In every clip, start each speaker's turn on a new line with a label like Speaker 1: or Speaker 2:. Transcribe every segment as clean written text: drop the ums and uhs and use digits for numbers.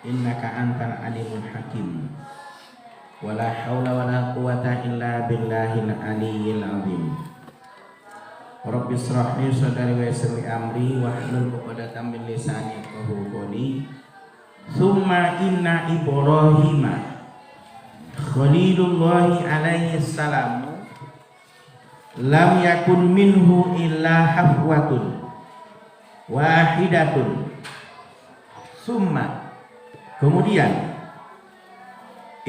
Speaker 1: innaka antal alimul hakim. Wala haula wala quwata illa billahil aliyyil azim. Rabbi israh li sadri wa yassir li amri wahlul 'uqdatam min lisani yafqahu qawli. Tsumma inna Ibrahima Khalilullahi alaihi salam lam yakun minhu illa hafwatun wahidatun. Summa, kemudian,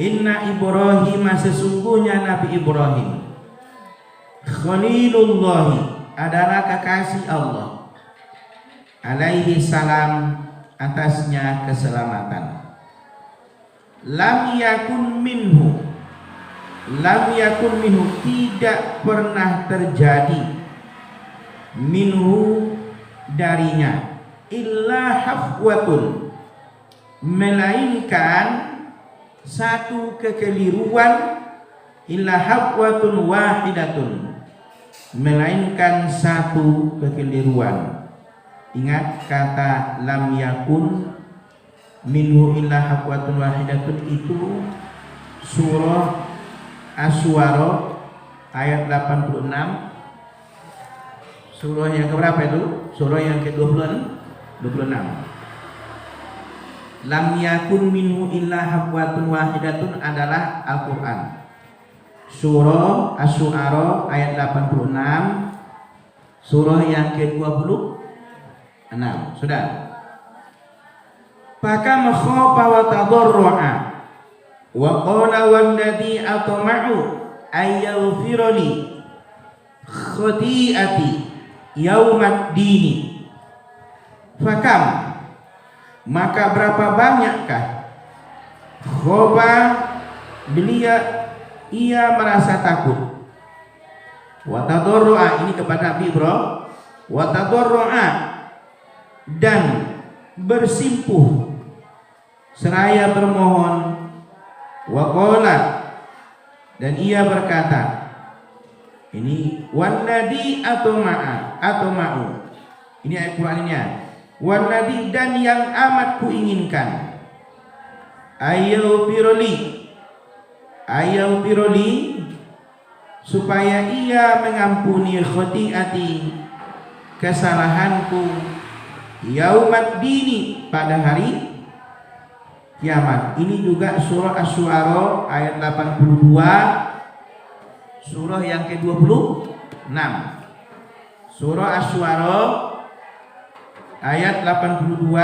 Speaker 1: inna Ibrahim, sesungguhnya Nabi Ibrahim, Khalilullahi, adalah kekasih Allah, alaihi salam, atasnya keselamatan. Lam yakun minhu, tidak pernah terjadi, minhu, darinya, illa hafwatun, melainkan satu kekeliruan, illa hafwatun wahidatun, melainkan satu kekeliruan. Ingat kata lam yakun minhu illa hafwatun wahidatun itu surah Asy-Syu'ara ayat 86. Surah yang keberapa itu? Surah yang ke-26. Lam yakun minhu illa hafwatun wahidatun adalah Al-Quran. Surah Asy-Syu'ara ayat 86, surah yang ke-26. Sudah. Fakam khafa wa tadarru'a wa qala walladhi atma'u ayyaghfira li khati'ati yaumad dini. Fakam, maka berapa banyakkah, khoba, ia merasa takut, wa tadarru'a, ini kepada Nabi Ibrahim, wa tadarru'a, dan bersimpuh seraya bermohon, wa qala, dan ia berkata, ini walladhi atma'u, ini ayat Qur'annya, walladhi, dan yang amat kuinginkan, ayyufirli, supaya ia mengampuni khati'ati, kesalahanku, yaumad dini, pada hari kiamat. Ini juga surah Asy-Syu'ara ayat 82, surah yang ke-26. Surah Asy-Syu'ara ayat 82,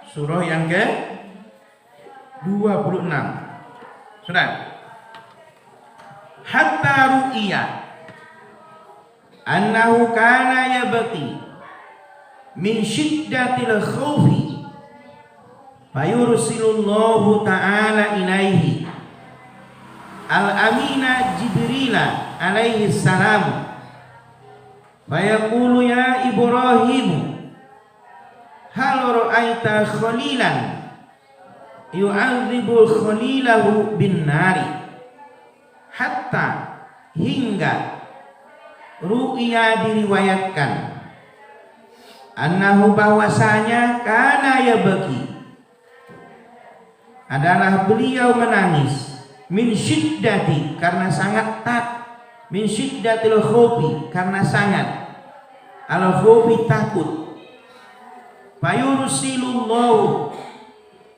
Speaker 1: surah yang ke-26. Sudah. Hatta ru'iya annahu kana yabqi min syiddatil khawfi fayursilullahu ta'ala ilaihi al-amina Jibrila alaihi salam fayaqulu ya Ibrahim hal ra'aita khalilan yu'adzibul khalilahu bin nari, hatta, hingga, ru'ya, diriwayatkan, annahu, bahwasanya, kana yabki, adalah beliau menangis, min syiddati, karena sangat min syiddatil khawfi, karena sangat, al khawfi, takut, fayursilullahu,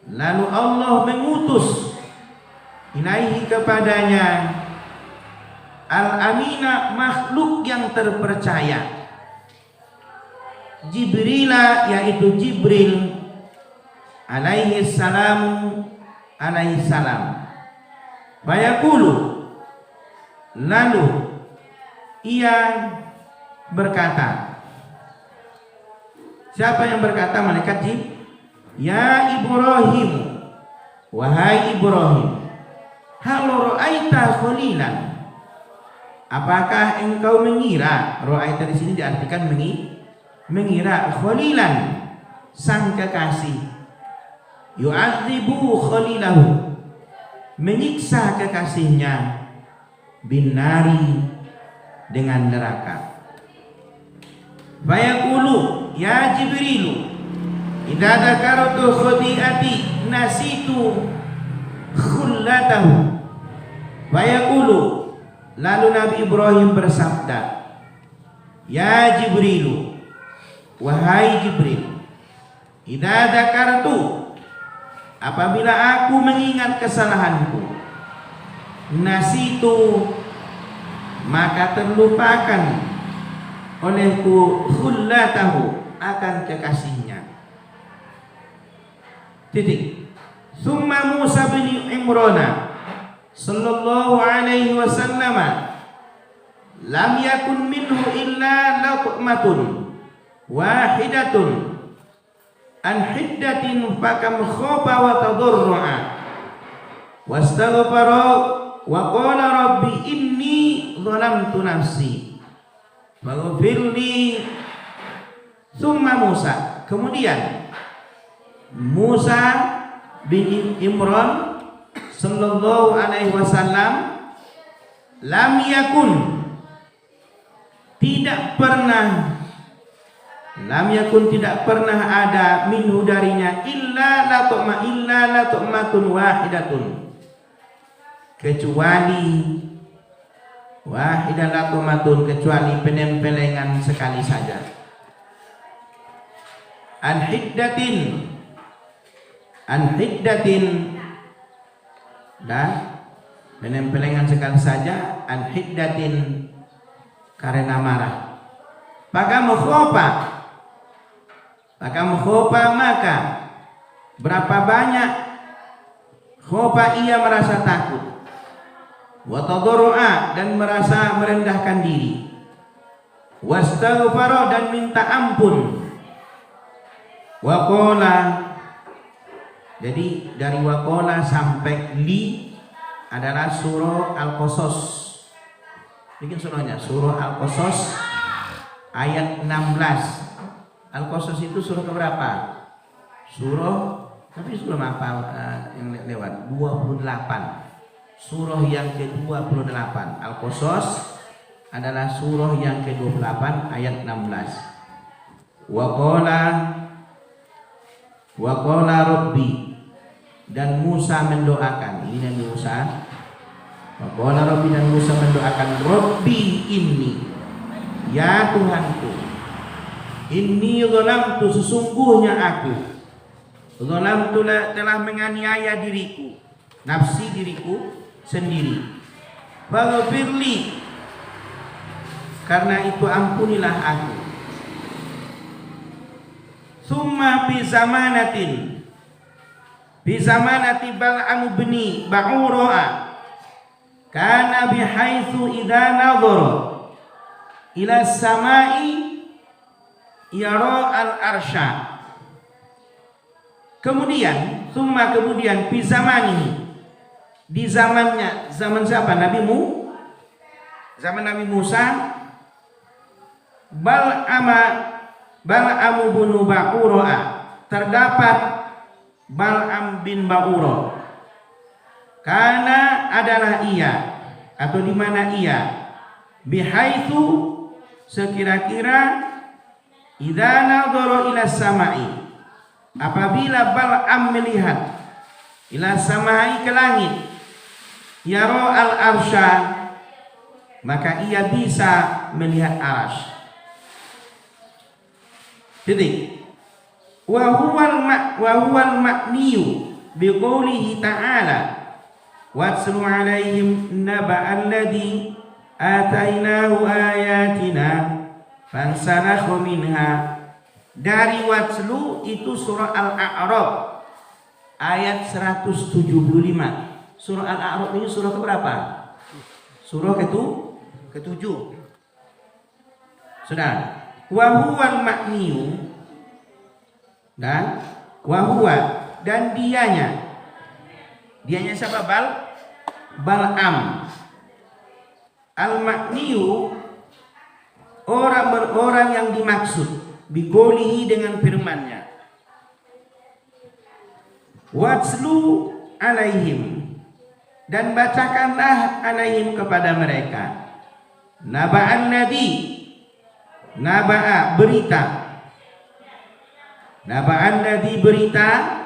Speaker 1: lalu Allah mengutus, ilaihi, kepadanya, al-amina, makhluk yang terpercaya, Jibrila, yaitu Jibril, alaihi salam, fayaqulu, lalu ia berkata, siapa yang berkata? Malaikat Jibril. Ya Ibrahim, wahai Ibrahim, hal ra'aita khalilan, apakah engkau mengira? Ra'aita di sini diartikan mengira, khalilan, sang kekasih, yu'adzibu khalilahu, menyiksa kekasihnya, binari, dengan neraka. Fayaqulu, ya Jibrilu, idza dzakartu khati'ati nasitu khullatahu wa yaqulu. Lalu Nabi Ibrahim bersabda, ya Jibrilu, wahai Jibril, idza dzakartu, apabila aku mengingat kesalahanku, nasitu, maka terlupakan olehku khullatahu, akan kekasihnya. Titik. Summa Musa bin Imran sallallahu alaihi wasallam lam yakun minhu illa laqmatun wahidatun an hiddatin fakam khaba wa tadarrua wastaghfara wa qala rabbi inni zalamtu nafsi faghfirli. Summa Musa, kemudian Musa bin Imran sallallahu alaihi wasallam lam yakun, tidak pernah ada minhu darinya illa lat'matun wahidatun, kecuali wahidatun, kecuali penempelengan sekali saja. An hiddatin, dan penempelengan sekali saja. An hiddatin, karena marah. Maka maka berapa banyak khofa ia merasa takut, wa tadarrua, dan merasa merendahkan diri, wastaghfara, dan minta ampun, wa qala. Jadi dari wakola sampai li adalah surah Al-Qasas. Bikin surahnya, surah Al-Qasas ayat 16. Al-Qasas itu surah keberapa? Surah, tapi surah apa yang lewat? 28. Surah yang ke-28. Al-Qasas adalah surah yang ke-28 ayat 16. Waqala Rabbi, dan Musa mendoakan. Ini Nabi Musa. Waqala Rabbi, dan Musa mendoakan, Rabbi inni, ya Tuhanku, inni zalamtu, sesungguhnya aku, zalamtu, telah menganiaya diriku, nafsi, diriku sendiri. Faghfirli, karena itu ampunilah aku. Summa bi zamanati Bal'am bin Ba'ura kana bihaitsu idza nadhara ila samai yara al-arsya. Kemudian fi zamani, di zamannya, zaman siapa? Zaman Nabi Musa, Bal'am bin Ba'ura, terdapat Bal'am bin Ba'ura. Karena adalah ia, atau di mana ia, bihaitsu, sekira-kira, idza nadhara ila samai, apabila Bal'am melihat, ila samai, ke langit, yara al-arsya, maka ia bisa melihat arsy. Titik. Wa huwal ma'niyu biqoulihi ta'ala watslu 'alaihim naba'al ladzi atainahu ayatina fansalakha minha. Dari watslu itu surah Al-A'raf ayat 175. Surah Al-A'raf ini surah keberapa? Surah ke-7. Sudah. Wa huwal ma'niyu, dan wa dan dianya siapa? Bal'am. Al-ma'niyu, orang yang dimaksud, biqoulihi, dengan firman-Nya, watslu alaihim, dan bacakanlah alaihim, kepada mereka, naba'an nabi, naba'a, berita, Naba alladzi berita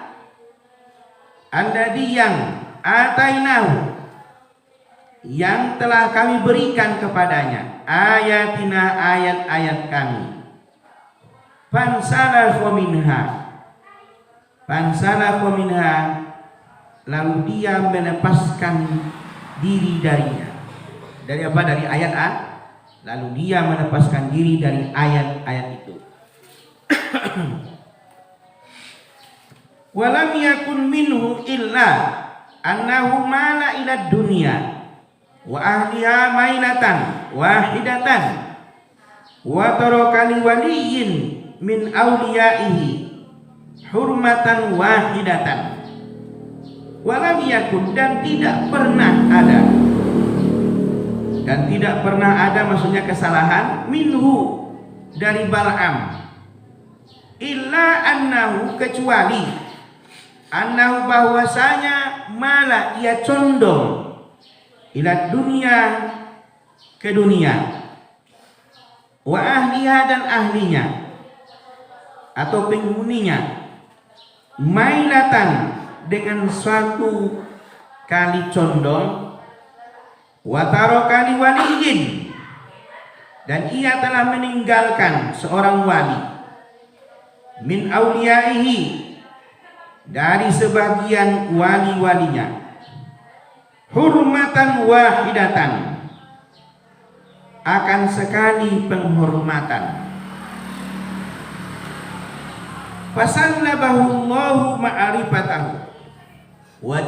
Speaker 1: alladzi yang atainahu yang telah kami berikan kepadanya ayatina ayat-ayat kami. Fansalakha minha lalu dia melepaskan diri darinya. Dari apa? Dari ayat A. Lalu dia melepaskan diri dari ayat-ayat itu. Walam yakun minhu illa annahu mala ila dunya wa ahliha mailatan wahidatan wa taraka li waliyyin min awliyaihi hurmatan wahidatan. Walam yakun dan tidak pernah ada maksudnya kesalahan minhu dari Bal'am illa annahu kecuali annahu bahwasanya malah ia condong ila dunia ke dunia wa ahliha dan ahlinya atau penghuninya mailatan dengan suatu kali condong wa taraka li waliyin dan ia telah meninggalkan seorang wali min auliyaihi dari sebagian wali-walinya hurmatan wahidatan akan sekali penghormatan. Fasallabahu Allahu ma'rifatahu wa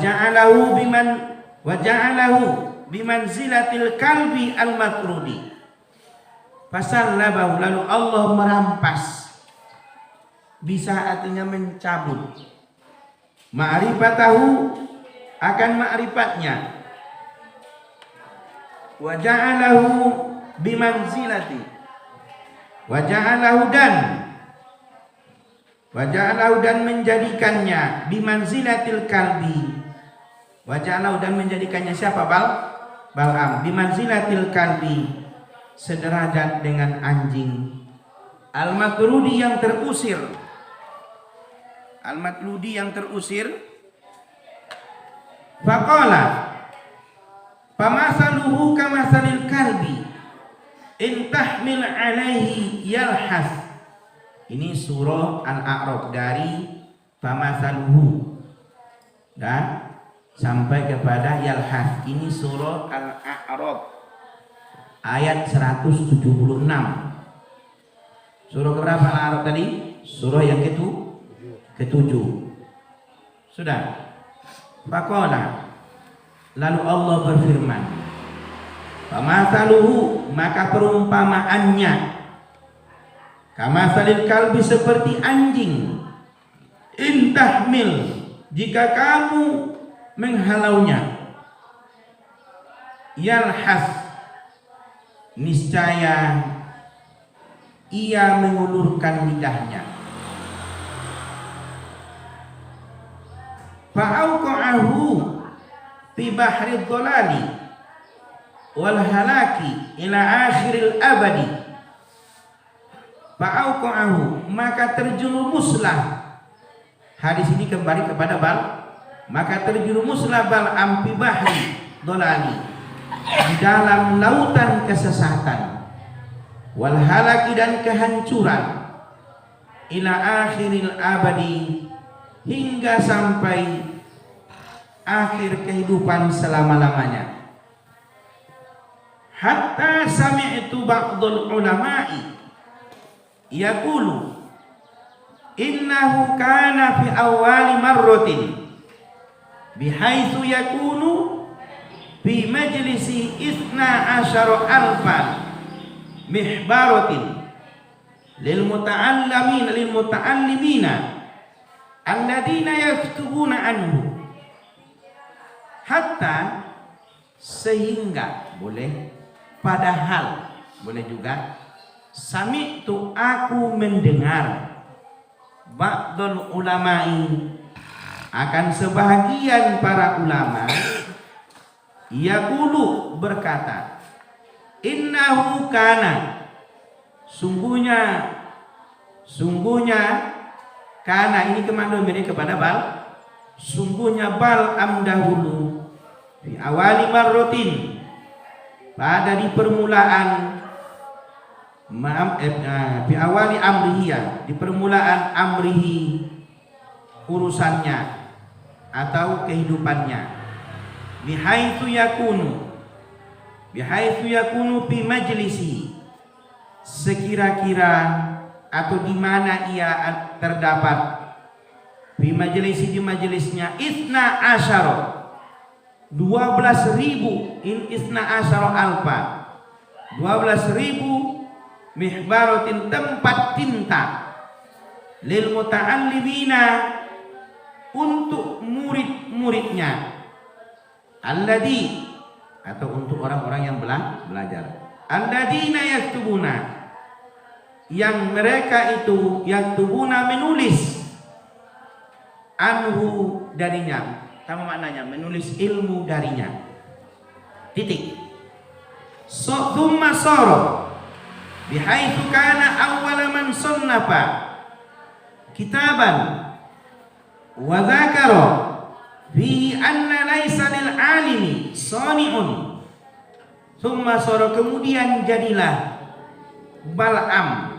Speaker 1: ja'alahu bimanzilatil kalbi al-matrudi. Fasallabahu lalu Allah merampas, bisa artinya mencabut, ma'rifatahu akan ma'rifatnya, wa ja'alahu bimanzilati wa ja'alahu dan menjadikannya bimanzilatil kalbi wa ja'alahu dan menjadikannya siapa? Bal'am bimanzilatil kalbi sederajat dengan anjing al-matrudi yang terusir. Al-matludi yang terusir. Faqala famasaluhu kamasalil kalbi in tahmil alaihi yalhas. Ini surah Al-A'raf dari famasaluhu dan sampai kepada yalhas. Ini surah Al-A'raf ayat 176. Surah keberapa Al-A'raf tadi? Surah yang ketujuh. Sudah. Faqala lalu Allah berfirman, famasaluhu maka perumpamaannya kamasalil kalbi seperti anjing in tahmil jika kamu menghalaunya yalhas niscaya ia mengulurkan lidahnya. Fa'auqa'ahu fi bahri dhalali wal halaki ila akhiril abadi. Fa'auqa'ahu maka terjerumuslah. Hadis ini kembali kepada maka terjerumuslah Bal'am fi bahri dhalali di dalam lautan kesesatan wal halaki dan kehancuran ila akhiril abadi hingga sampai akhir kehidupan selama-lamanya. Hatta sami'tu ba'dul ulama'i yaqulu innahu kana fi awwali marratin bihaitsu yakunu fi majlisi 12,000 mihbaratin lil muta'allimina alladzina yaktubuna anhu. Hatta sehingga boleh, padahal boleh juga. Sami'tu aku mendengar ba'dul ulama'i akan sebahagian para ulama yaqulu berkata innahu kana sungguhnya Karena ini komando mereka kepada Bal. Sungguhnya Bal'am dahulu di awali marrotin, pada di permulaan di awali amrihiyah, di permulaan amrihi, urusannya atau kehidupannya, bihaitsu yakunu fi majlisi, sekira-kira atau di mana ia terdapat, fi majlisi, di majelisnya, isna asyara 12.000, in isna asyara alfa 12.000 mihbaratin, tempat tinta, lil muta'allimina, untuk murid-muridnya, alladhi, atau untuk orang-orang yang belajar, alladzina yaktubuna, yang mereka itu yaktubuna, menulis, anhu, darinya, sama maknanya menulis ilmu darinya, titik. Thumma sara bihaitsu kana awwala man sannafa kitaban wa dzakara fihi anna laisa lil alimi sani'un. Thumma sara, kemudian jadilah Bal'am,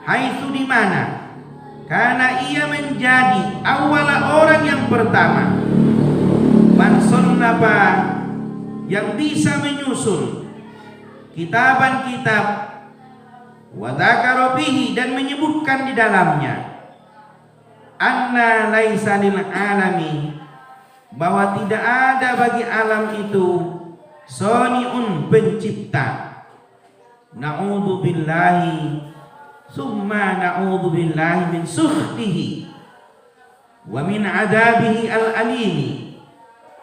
Speaker 1: haitsu, di mana, karena ia menjadi awala, orang yang pertama, man sannafa, yang bisa menyusun kitaban, kitab, wa dzakara bihi, dan menyebutkan di dalamnya, anna laisa lil alami, bahwa tidak ada bagi alam itu, soni'un, pencipta. Na'udzubillahi, summa na'udzubillahi min sukhtihi wa min adabihi al-alimi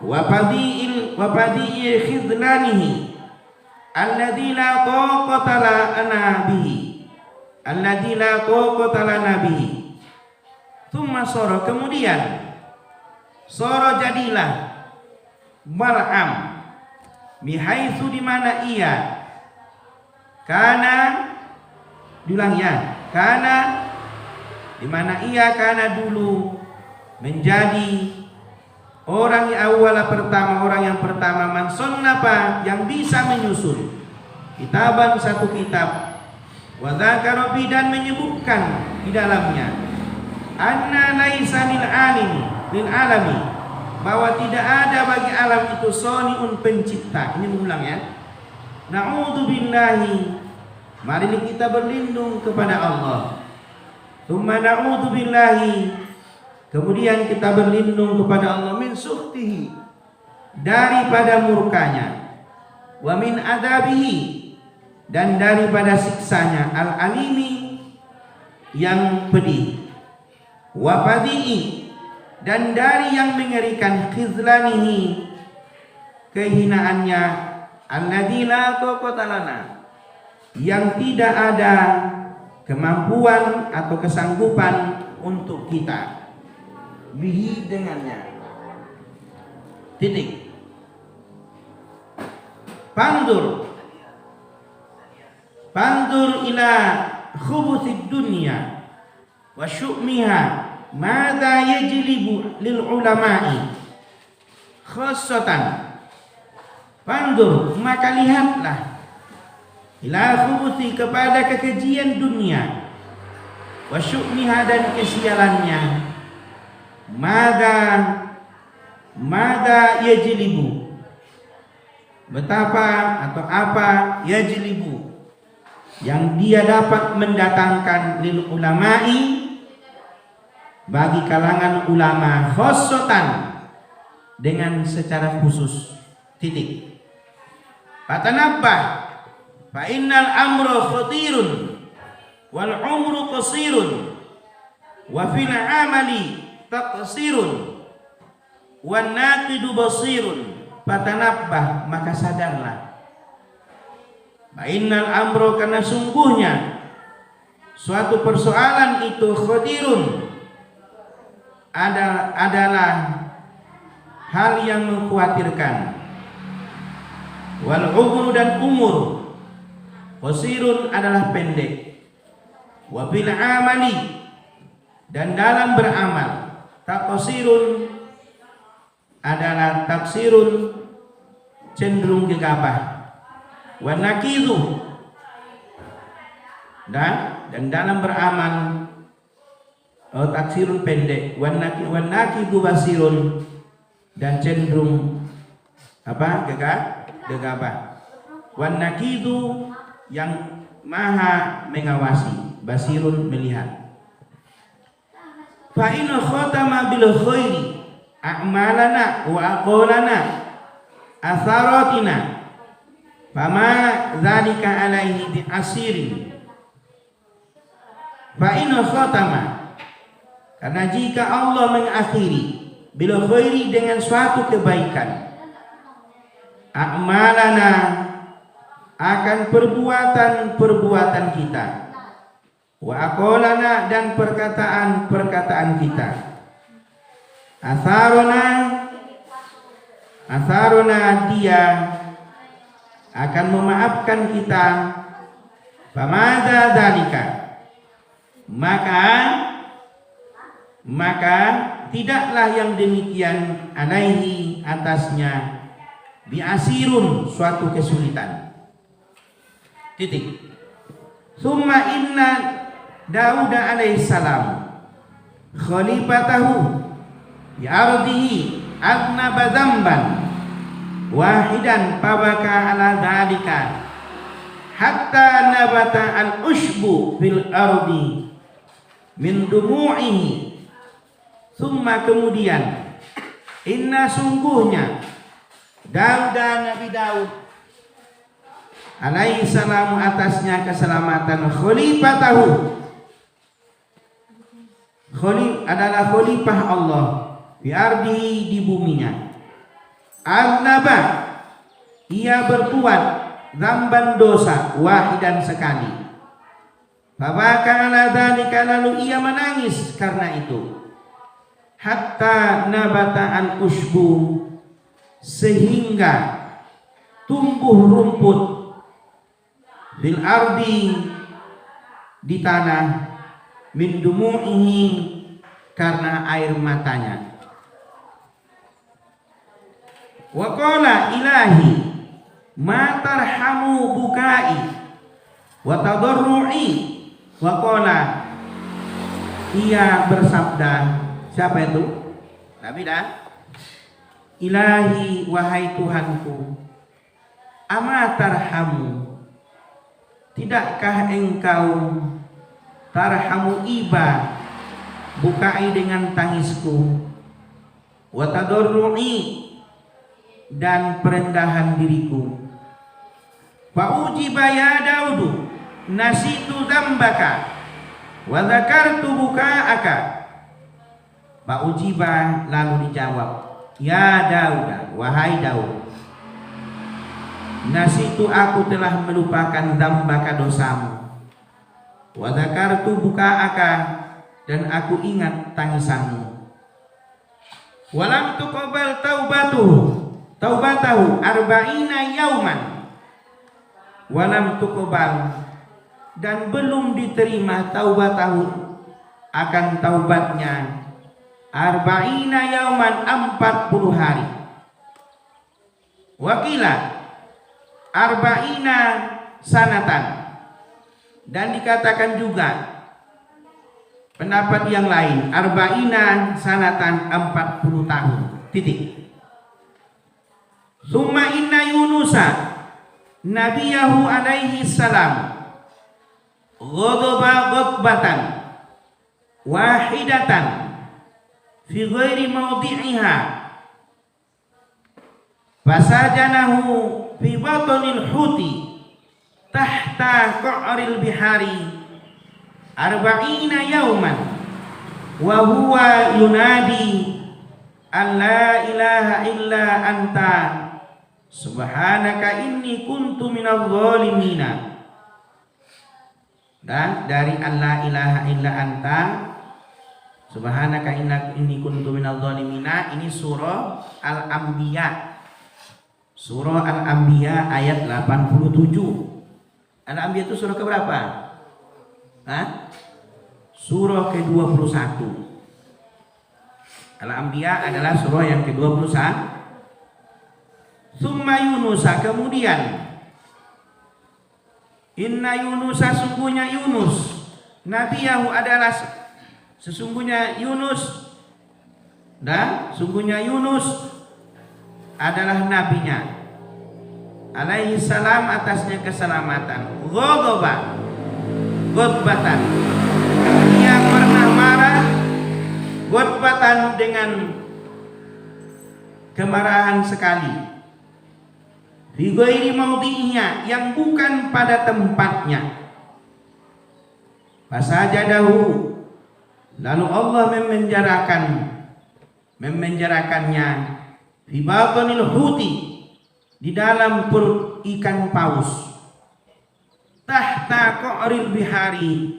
Speaker 1: wa fadi'i khidlanihi alladzi la taqata lana bihi. Tsumma sara, kemudian sara, jadilah Bal'am, bihaitsu, di mana ia, karena, diulang ya, karena, di mana ia, karena dulu menjadi orang yang awal pertama, orang yang pertama, man sannafa, yang bisa menyusun kitaban, satu kitab, wa dzakara bi, dan menyebutkan di dalamnya, anna laisa lil alami, bahwa tidak ada bagi alam itu soni'un, pencipta. Ini mengulang ya. Na'udzubillahi, mari kita berlindung kepada Allah. Tsumma na'udzubillahi, kemudian kita berlindung kepada Allah, min sukhtihi, daripada murkanya, wa min adabihi, dan daripada siksanya, al-alimi, yang pedih, wa fadi'i, dan dari yang mengerikan, khizlanihi, kehinaannya, alladzi la taqata lana, yang tidak ada kemampuan atau kesanggupan untuk kita, bihi, dengannya, titik. Pandur ila khubutid dunya wa syu'miha, madza yajlibu lil ulama'i khassatan. Pandur, maka lihatlah, ila khubuthi, kepada kekejian dunia, wa syu'miha, dan kesialannya, mada yajlibu, betapa atau apa, yajlibu, yang dia dapat mendatangkan, lil ulama'i, bagi kalangan ulama, khosotan, dengan secara khusus, titik. Fatanabbah, fa innal amru khatirun wal umru qasirun wa fil amali taqsirun wan naqidu basirun. Fatanabbah, maka sadarlah, fa innal amru, karena sungguhnya suatu persoalan itu, khatirun, adalah hal yang mengkhawatirkan, wal umru, dan umur, qasirun, adalah pendek, wa bil amali, dan dalam beramal. Taqsirun adalah taksirun, cenderung gegabah. Wa nakidhu dan dalam beramal taksirun pendek. Wa nakidhu basirun dan cenderung gegabah. Wa nakidhu yang maha mengawasi, basirun melihat. Fa in khatama bil khairi a'malana wa aqwalana atharatina fama dzalika alaihi bi asirin. Fa in khatama, karena jika Allah mengakhiri bil khairi dengan suatu kebaikan, a'malana akan perbuatan kita, wa aqwalana dan perkataan kita, asarona dia akan memaafkan kita. Famadza dzalika, maka tidaklah yang demikian alaihi atasnya biasirun suatu kesulitan. Titik. Summa inna Daud alaihissalam khalifatahu bi ardihi adnaba dzamban wahidan fabaka ala dzalika hatta nabata al-ushbu fil ardi min dumu'ihi. Summa kemudian inna sungguhnya Nabi Daud alaihi salam atasnya keselamatan khalifatahu adalah khalifah Allah di ardihi di buminya. Arnaba ia berbuat zamban dosa wahidan sekali. Fabaka ala dzalika lalu ia menangis karena itu. Hatta nabata al-ushbu sehingga tumbuh rumput bil ardi di tanah min dumu'ihi karena air matanya. Wa qala ilahi ma tarhamu bukai wa tadarru'i. Wa qala ia bersabda, siapa itu? Nabi dah. Ilahi wahai Tuhanku, ama tarhamu, tidakkah engkau tarhamu iba bukai dengan tangisku, wa tadarru'i dan perendahan diriku. Fa ujiba ya Daudu nasitu dzambaka wa dzakartu bukaaka. Fa ujiba lalu dijawab, ya Daud, wahai Daud, nasitu aku telah melupakan dzambaka dosamu, wa dzakartu bukaaka dan aku ingat tangisanmu. Walam tuqbal taubatahu arba'ina yauman. Walam tuqbal dan belum diterima taubatahu akan taubatnya arba'ina yauman 40 hari. Wakila arba'ina sanatan dan dikatakan juga pendapat yang lain arba'ina sanatan 40 tahun. Titik. Summa inna Yunusa nabiyahu alaihi salam ghadaba ghadbatan wahidatan fi ghairi mawdi'iha fasajanahu fi batonil huti tahta qa'ril bihari arba'ina yauman wa huwa yunadi an la ilaha illa anta subhanaka inni kuntu minadh dhalimina. Dan dari an la ilaha illa anta subhanaka inni kuntu minadh dhalimina, ini surah Al-Anbiya. Surah Al-Anbiya ayat 87. Al-Anbiya itu surah keberapa? surah ke-21. Al-Anbiya adalah surah yang ke-21. Summa Yunusa, kemudian inna Yunusa, sungguhnya Yunus, nabiyahu adalah sesungguhnya Yunus, dan sungguhnya Yunus adalah nabinya, alaihi salam, atasnya keselamatan. Ghadbatan, dia pernah marah, ghadbatan dengan kemarahan sekali, fi ghairi maudhi'inya, yang bukan pada tempatnya. Fasajadahu, lalu Allah memenjarakannya fi batanil huti, di dalam perut ikan paus, tahta qa'ril bihari,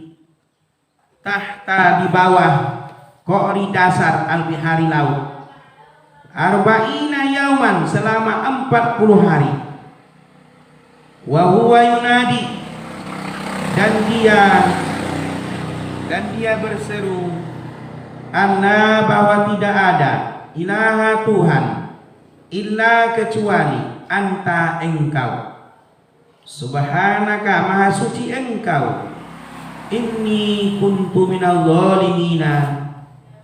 Speaker 1: tahta, di bawah, qa'ri, dasar, al bihari, laut, arba'ina yauman, selama 40 hari. Wa huwa yunadi, dan dia berseru, Allah, bahwa tidak ada ilaha Tuhan illa, kecuali anta, engkau, subhanaka, maha suci engkau, inni kuntu minal zalimina,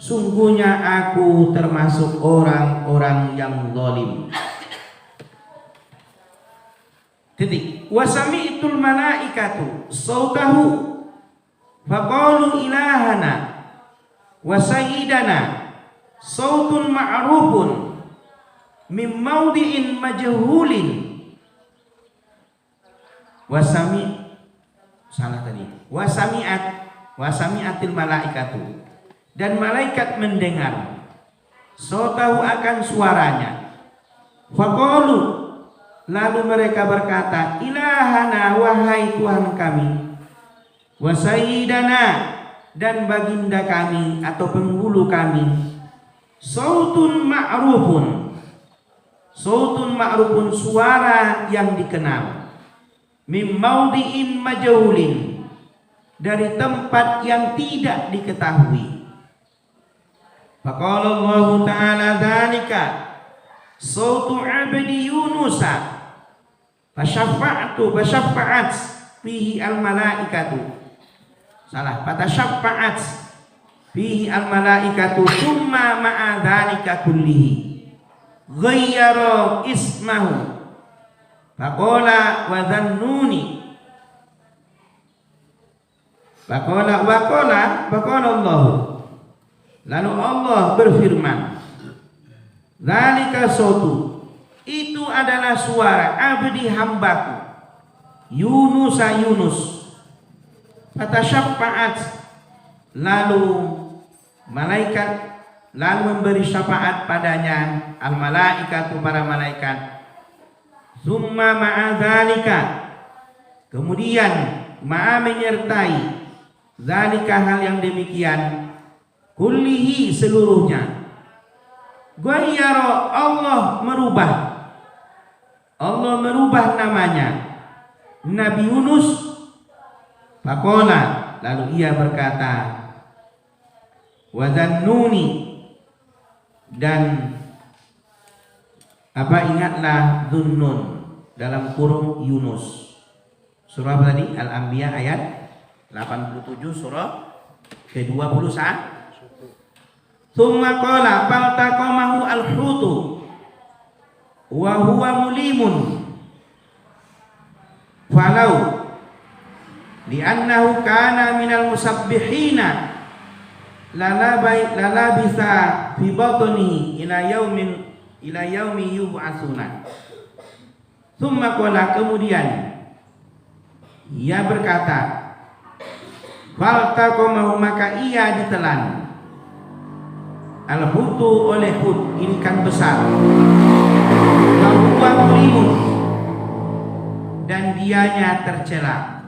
Speaker 1: sungguhnya aku termasuk orang-orang yang zalim. Titik. Wasami'tul malaikatu sautahu faqalu ilahana wa sayyidana sautun ma'rufun min maudi'in majhulin. Wasami'atil malaikatu, dan malaikat mendengar, sautahu, akan suaranya, faqalu, lalu mereka berkata, ilahana, wahai Tuhan kami, wa sayyidana, dan baginda kami atau penghulu kami, sautun ma'rufun, suara yang dikenal, mim maudi'in majhulin, dari tempat yang tidak diketahui. Faqala Allah Ta'ala dzalika sautu 'abdi Yunusa fasyaffa'at fihi al-malaikatu. Fatasyaffa'at fihi al-malaikatu tsumma ma'a dzalika kullihi ghayyara ismahu faqala wa dhannuni, faqala Allah, lalu Allah berfirman, dzalika sautu, itu adalah suara abdi hambaku Yunus, fatasyaffa'at, lalu malaikat memberi syafaat padanya, al malaikatu, para malaikat, summa ma'a dzalika, kemudian ma'a menyertai, dzalika, hal yang demikian, kullihi, seluruhnya, ghayyara, Allah merubah namanya Nabi Yunus. Faqala, lalu ia berkata, wa dhannuni, dan ingatlah Dhunnun, dalam kurung Yunus. Surah apa tadi? Al-Anbiya ayat 87, surah ke-21. Tsumma qala faltaqamahu al-hutu wa huwa mulimun falau li'annahu kana minal musabbihina lalabisa fi batnihi ila yaumi yub'atsuna. Tsumma qala, kemudian ia berkata, faltaqamahu, maka ia ditelan, al-hutu, oleh hut, ikan besar, wa huwa mulimun, dan dianya tercela.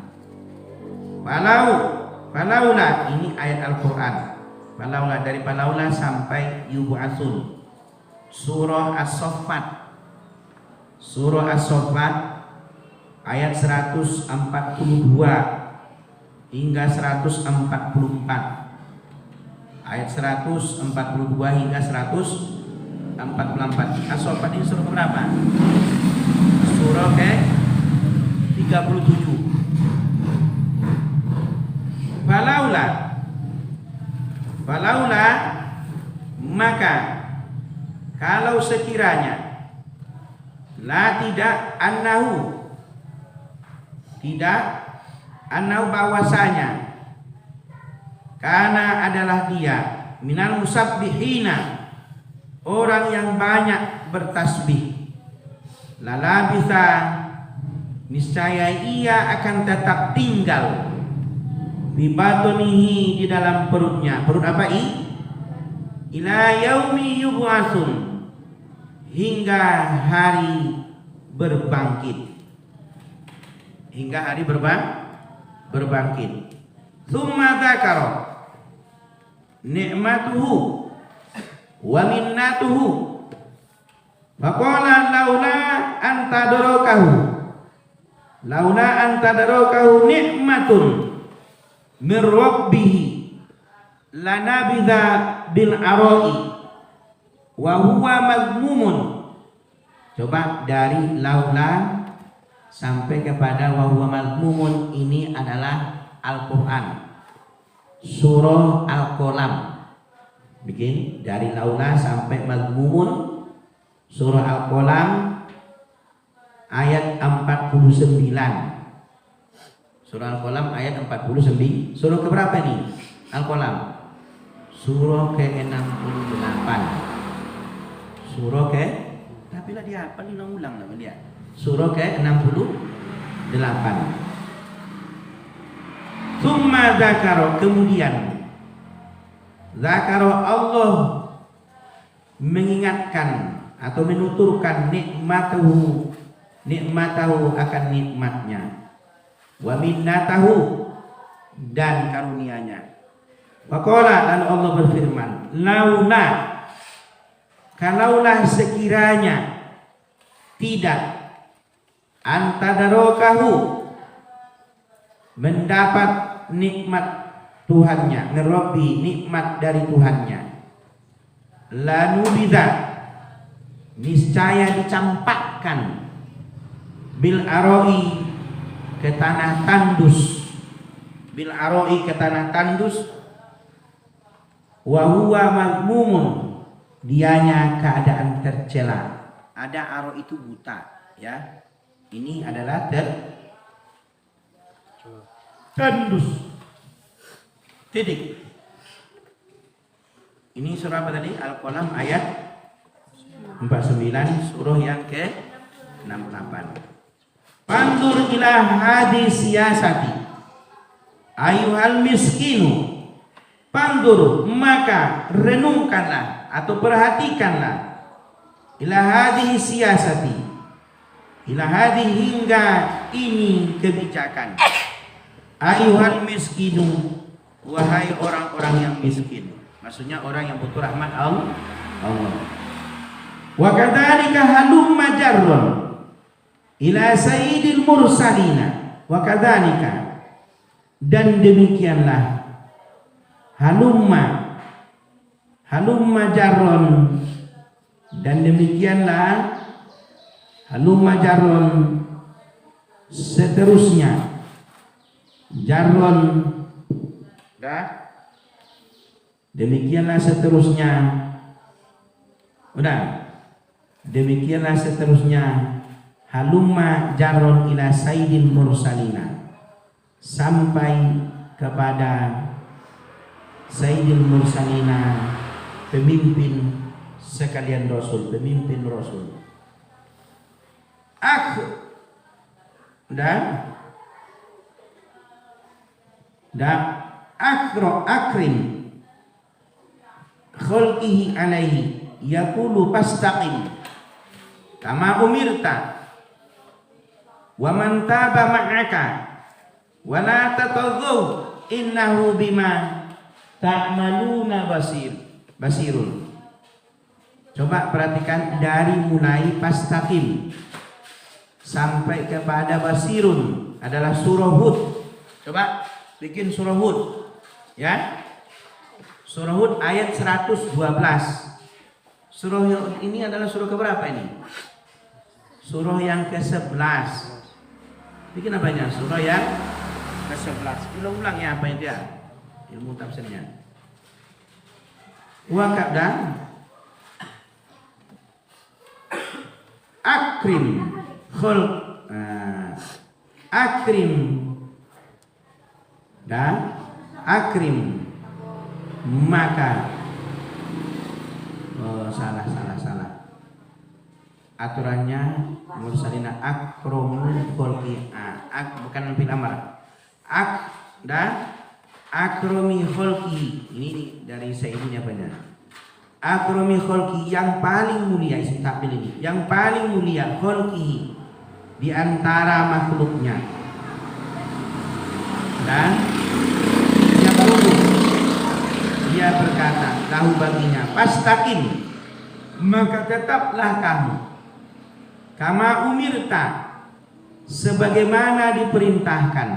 Speaker 1: Falaula, ini ayat Al-Quran, falaula, dari falaula sampai yub'atsun. Surah As-Saffat ayat 142 hingga 144. Ayat 142 hingga 144. As-Saffat ini surah berapa? Surah ke-37. Falaula maka kalau sekiranya tidak bahwasanya karena adalah dia minal musabbihina, orang yang banyak bertasbih, lalabitha, niscaya ia akan tetap tinggal bibatonihi, di dalam perutnya. Perut apa ila yaumi yub'atsun, hingga hari berbangkit. Hingga hari berbangkit. Tsumma dzakara ni'matuhu wa minnatuhu faqala laula antadarakahu ni'matun min rabbih lanabidha bil arai wa huwa mazmumun. Coba dari laula sampai kepada wa huwa mazmumun, ini adalah Al-Quran, surah Al-Qalam. Bikin dari laula sampai mazmumun, surah Al-Qalam ayat 49. Surah Al-Qalam ayat 49. Surah keberapa nih Al-Qalam? Surah ke-68. Surah ke, tapi lah dia apa nih, ulang lah dia. Surah ke-68. Tsumma dzakara, kemudian dzakara, Allah mengingatkan atau menuturkan nikmatahu akan nikmatnya, wa minnatahu, dan karunia-Nya. Faqala, lalu Allah berfirman, laula, kalaulah sekiranya tidak antadarokahu, mendapat nikmat Tuhannya, ngerobi nikmat dari Tuhannya, lanubidha, niscaya dicampakkan, bil aroi, ke tanah tandus, bil aroi, ke tanah tandus, wa huwa mazmumun, dianya keadaan tercela. Ada aro itu buta, ya. Ini adalah tandus. Titik. Ini surah apa tadi? Al-Qalam ayat 49, surah yang ke-68. Pandur ila hadis siyasati ayuhal miskinu. Pandur, maka renungkanlah atau perhatikanlah, ila hadis siyasati, ila hadis, hingga ini kebijakan, ayuhal miskinu, wahai orang-orang yang miskin. Maksudnya orang yang butuh rahmat Allah. Wa kadzalika halumma jarrun ila sayyidil mursalina. Wa kadzalika, dan demikianlah, halumma jarrun, dan demikianlah, halumma jarrun, seterusnya, jarrun, demikianlah seterusnya, udah, demikianlah seterusnya, halumma jarron ila sayyidil mursalina, sampai kepada sayyidil mursalina, pemimpin sekalian rasul, pemimpin rasul. Akrim khalqihi alaihi yaqulu fastaqim kama umirta wa man taba ma'aka wa la tatadhu innahu bima ta'maluna basirun. Coba perhatikan dari mulai fastaqim sampai kepada basirun, adalah surah Hud. Coba bikin surah Hud. Ya. Surah Hud ayat 112. Surah Hud ini adalah surah keberapa ini? Surah yang ke-11. Bikin apanya? Surah yang ke-11. Ulang-ulang ya apa itu ya? Ilmu tafsirnya. Wa kabda akrim khul akrim dan akrim maka salah aturannya mursalina akromul khulqi bukan fil amr dan akromi khulqi ini dari sayyidina banyak akromi khulqi yang paling mulia isim takbil ini yang paling mulia khulqi di antara makhluknya dan dia berkata lahu baginya fastaqim maka tetaplah kamu kama umirta sebagaimana diperintahkan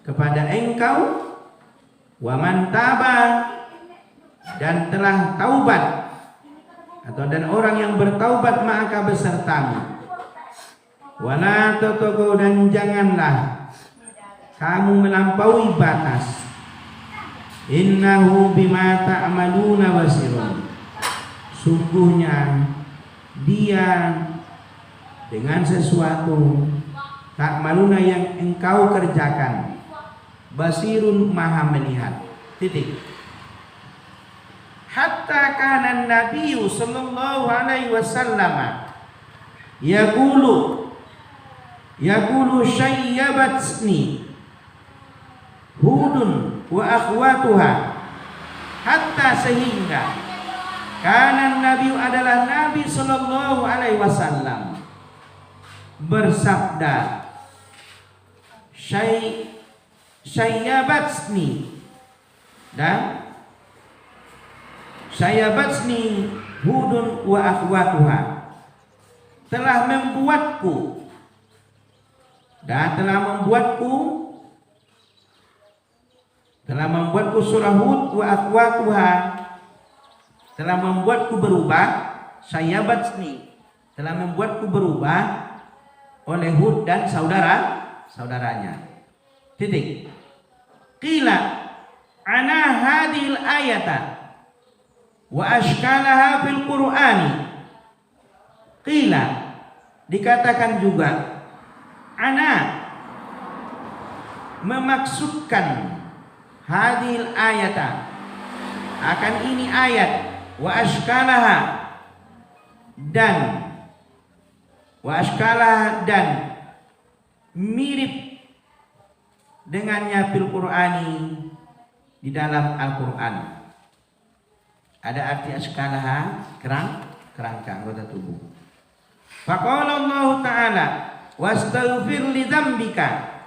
Speaker 1: kepada engkau wa man taba dan telah taubat atau dan orang yang bertaubat maka besertamu wala tataku dan janganlah kamu melampaui batas innahu bima ta'maluna basirun sungguhnya dia dengan sesuatu ta'maluna yang engkau kerjakan basirun maha melihat titik hatta kana nabiyyu sallallahu alaihi wasallam yaqulu syayyabatni hudun wa akhwatuha hatta sehingga kana nabi adalah nabi sallallahu alaihi wasallam bersabda syayyabatni dan syayyabatni hudun wa akhwatuha telah membuatku surah Hud wa akhwatuha telah membuatku berubah syayyabatni telah membuatku berubah oleh Hud dan saudaranya titik qila ana hadhil ayata wa ashkalaha fil qur'ani qila dikatakan juga ana memaksudkan hadhil ayata akan ini ayat wa ashkalaha dan mirip dengannya fil qur'ani di dalam Al-Qur'an. Ada arti ashkalaha kerangka anggota tubuh. Faqala Allah Ta'ala wastaghfir li dzambika.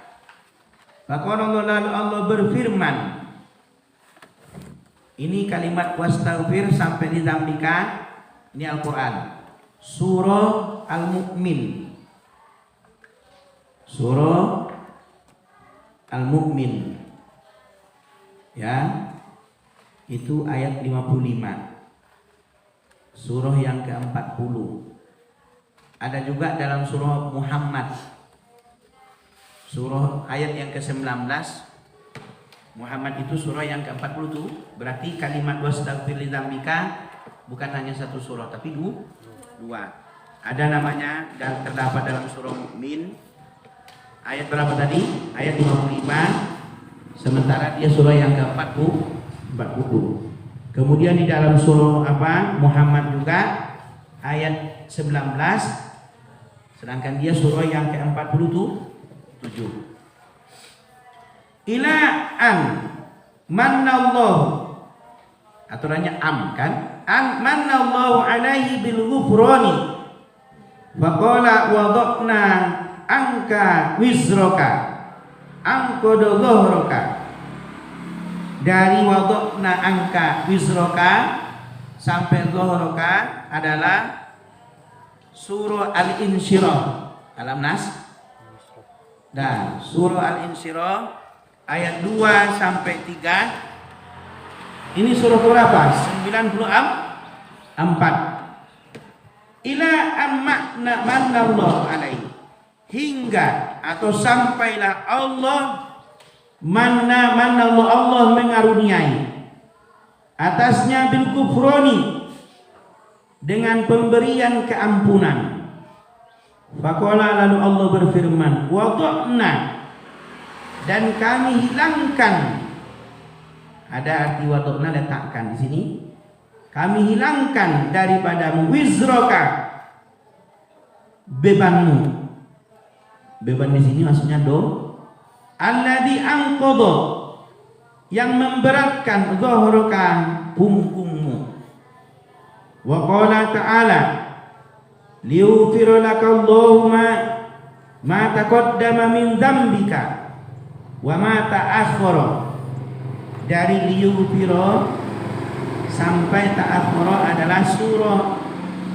Speaker 1: Faqala Allah berfirman. Ini kalimat wastaghfir sampai li dzambika ini Al-Qur'an. Surah Al-Mu'min. Surah Al-Mu'min. Ya. Itu ayat 55. Surah yang ke-40. Ada juga dalam surah Muhammad. Surah ayat yang ke-19. Muhammad itu surah yang ke-40 tuh. Berarti kalimat wastaghfir li dzambika bukan hanya satu surah tapi dua. Ada namanya dan terdapat dalam surah Mu'min. Ayat berapa tadi? Ayat 55. Sementara dia surah yang ke-40. Kemudian di dalam surah Muhammad juga ayat 19. Sedangkan dia surah yang ke-47. Ila an mannallahu aturannya kan an mannallahu alaihi bil ghufrani faqala wada'na angka wizraka angkodo dhahraka dari wada'na angka wizraka sampai dhahraka adalah surah Al-Insyirah Alam Nas dan surah Al-Insyirah ayat 2 sampai 3. Ini surah berapa? 94. Ila manna Allah alaihi, hingga atau sampailah Allah manna Allah mengaruniai atasnya bil kufroni, dengan pemberian keampunan. Faqala, lalu Allah berfirman, wada'na, dan kami hilangkan. Ada arti wada'na, letakkan di sini. Kami hilangkan daripadamu wizroka, bebanmu. Beban di sini maksudnya alladzi anqadha, yang memberatkan, dhahraka, punggungmu. Wa qala ta'ala, liyughfira lakallahu ma taqaddama min dzambika wa ma ta'akhkhara. Dari liyughfira sampai ta'akhkhara adalah surah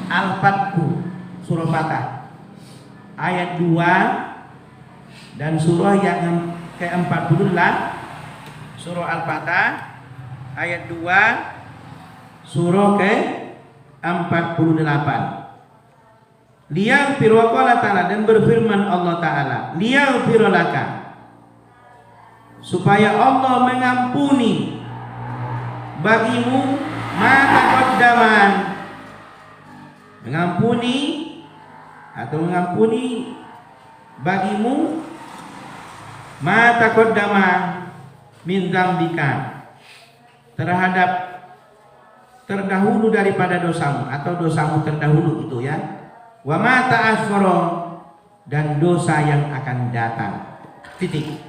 Speaker 1: Al-Fathu, surah Fatah ayat 2, dan surah yang ke-40 surah Al-Fatah ayat 2, surah ke-48. Liyaghfir, wa qala ta'ala, dan berfirman Allah Ta'ala, liyaghfir laka, supaya Allah mengampuni bagimu ma taqaddama, mengampuni bagimu ma taqaddama min dzambika, terhadap terdahulu daripada dosamu, atau dosamu terdahulu itu ya, wa ma ta'akhkhara, dan dosa yang akan datang. Titik.